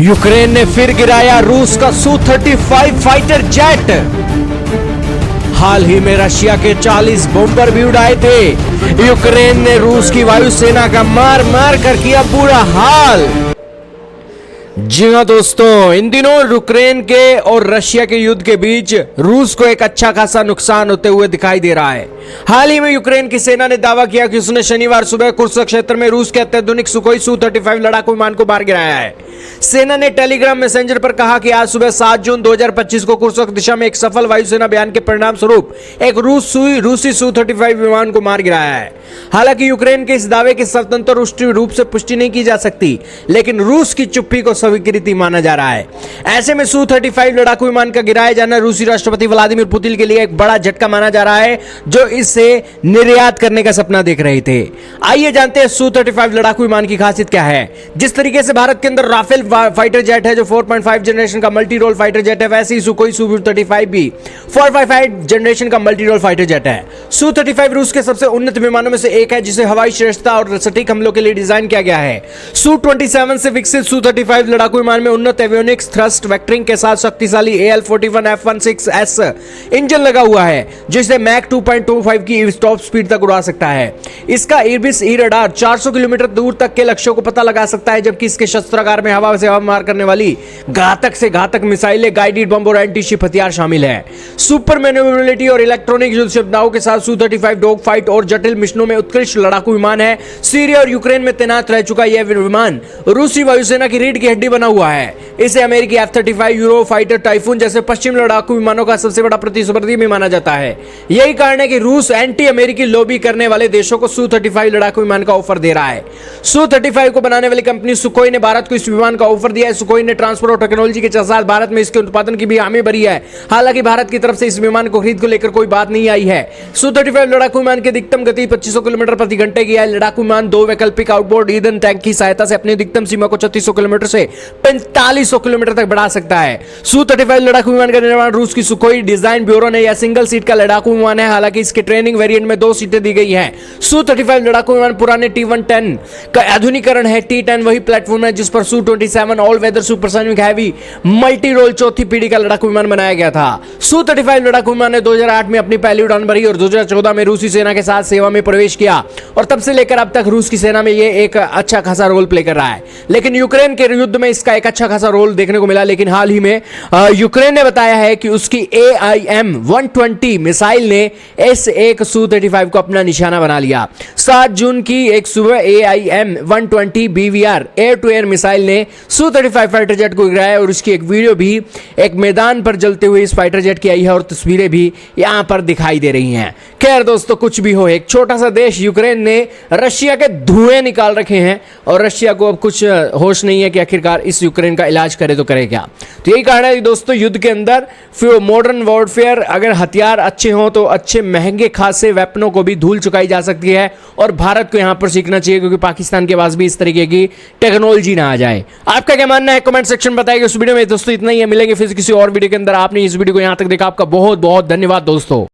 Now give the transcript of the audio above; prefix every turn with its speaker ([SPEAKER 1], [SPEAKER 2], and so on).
[SPEAKER 1] Ukraine ने फिर गिराया रूस का Su-35 फाइटर जेट। हाल ही में रशिया के 40 बॉम्बर भी उड़ाए थे। यूक्रेन ने रूस की वायुसेना का मार मार कर किया बुरा हाल। जी हाँ दोस्तों, इन दिनों यूक्रेन के और रशिया के युद्ध के बीच रूस को एक अच्छा खासा नुकसान होते हुए दिखाई दे रहा है। हाल ही में यूक्रेन की सेना ने दावा किया कि उसने शनिवार सुबह कुर्स्क क्षेत्र में रूस के अत्याधुनिक सुखोई Su-35 लड़ाकू विमान को मार गिराया है। सेना ने टेलीग्राम मैसेंजर पर कहा कि आज सुबह 7 जून 2025 को कुर्स्क दिशा में एक सफल वायुसेना अभियान के परिणाम स्वरूप एक रूसी Su-35 विमान को मार गिराया है। हालांकि यूक्रेन के इस दावे की स्वतंत्र रूप से पुष्टि नहीं की जा सकती, लेकिन रूस की चुप्पी को स्वीकृति माना जा रहा है। ऐसे में Su-35 लड़ाकू विमान का गिराया जाना रूसी राष्ट्रपति व्लादिमीर पुतिन के लिए एक बड़ा झटका माना जा रहा है, जो इससे निर्यात करने का सपना देख रहे थे। आइए जानते हैं Su-35 लड़ाकू विमान की खासियत क्या है। जिस तरीके से भारत के अंदर राफेल फाइटर जेट है जो 4.5 जनरेशन का मल्टी रोल फाइटर जेट है, वैसे ही सुखोई Su-35 भी 4.5 जनरेशन का मल्टी रोल फाइटर जेट है। Su-35 रूस के सबसे उन्नत विमानों में से एक है, जिसे हवाई श्रेष्ठता और सटीक हमलों के लिए डिजाइन किया गया है। Su-27 से विकसित Su-35 लड़ाकू विमान में उन्नत एवियोनिक्स थ्रस्ट वेक्टरिंग के साथ शक्तिशाली AL-41F-16S इंजन लगा हुआ है, जिसे मैक 2.25 की टॉप स्पीड तक उड़ा सकता है। इसका इर्बिस ई रडार 400 किलोमीटर दूर तक के लक्ष्यों को पता लगा सकता है, जबकि इसके शस्त्रागार में हवा से हवा मार करने वाली घातक से घातक मिसाइलें, गाइडेड बम और एंटी शिप हथियार शामिल है। सुपर मैन्यूवरेबिलिटी और इलेक्ट्रॉनिक युद्ध सुविधाओं के साथ Su-35 डॉग फाइट और जटिल मिशनों में उत्कृष्ट लड़ाकू विमान है। सीरिया और यूक्रेन में तैनात रह चुका यह विमान रूसी वायुसेना की रीढ़ की हड्डी बना हुआ है। इसे अमेरिकी F-35 यूरो फाइटर टाइफून जैसे पश्चिम लड़ाकू विमानों का सबसे बड़ा प्रतिस्पर्धी भी माना जाता है। यही कारण है कि रूस एंटी अमेरिकी लॉबी करने वाले देशों को Su-35 लड़ाकू विमान का ऑफर दे रहा है। Su-35 को बनाने वाली कंपनी सुखोई ने भारत को इस विमान का ऑफर दिया है। सुखोई ने ट्रांसफर और टेक्नोलॉजी के साथ भारत में इसके उत्पादन की भी हामी भरी है। हालांकि भारत की तरफ से इस विमान को खरीद को लेकर कोई बात नहीं आई है। Su-35 लड़ाकू विमान की अधिकतम गति 2500 किलोमीटर प्रति घंटे की है। लड़ाकू विमान 2 वैकल्पिक आउटबोर्ड ईंधन टैंक की सहायता से अपनी अधिकतम सीमा को 3600 किलोमीटर से 4500 किलोमीटर तक बढ़ा सकता है। Su-35 लड़ाकू विमान का निर्माण रूस की सुखोई डिजाइन ब्यूरो ने यह सिंगल सीट का लड़ाकू विमान है। हालांकि इसके ट्रेनिंग वेरिएंट में 2 सीटें दी गई हैं। Su-35 लड़ाकू विमान पुराने T-110 का आधुनिकीकरण है। T-10 वही प्लेटफॉर्म है जिस पर Su-27 all weather supersonic heavy multi role चौथी पीढ़ी का लड़ाकू विमान बनाया गया था। Su-35 लड़ाकू विमान ने 2008 में अपनी पहली उड़ान भरी और 2014 में रूसी सेना के साथ सेवा में प्रवेश किया, और तब से लेकर अब तक रूस की सेना में यह एक अच्छा खासा रोल प्ले कर रहा है। लेकिन यूक्रेन के युद्ध में इसका एक अच्छा खासा रोल देखने को मिला। लेकिन हाल ही में यूक्रेन ने बताया है कि उसकी AIM-120 मिसाइल ने S-1 Su-35 को अपना निशाना बना लिया। 7 जून की एक सुबह AIM-120 BVR air to air missile ने Su-35 फाइटर जेट को गिराया, और उसकी एक वीडियो भी एक मैदान पर जलते हुए इस फाइटर जेट की आई है, और तस्वीरें भी यहां पर दिखाई दे रही हैं। खैर दोस्तों, कुछ भी हो, एक छोटा सा देश यूक्रेन ने रशिया के धुएं निकाल रखे हैं, और रशिया को अब कुछ होश नहीं है कि आखिरकार इस यूक्रेन का इलाज करे तो करे क्या। तो यही कारण है दोस्तों, युद्ध के अंदर फिर मॉडर्न वॉरफेयर अगर हथियार अच्छे हों तो अच्छे महंगे खासे वेपनों को भी धूल चुकाई जा सकती है, और भारत को यहां पर सीखना चाहिए, क्योंकि पाकिस्तान के पास भी इस तरीके की टेक्नोलॉजी ना आ जाए। आपका क्या मानना है कमेंट सेक्शन में बताइए। इस वीडियो में दोस्तों इतना ही है, मिलेंगे फिर किसी और वीडियो के अंदर। आपने इस वीडियो को यहां तक देखा, आपका बहुत बहुत धन्यवाद दोस्तों।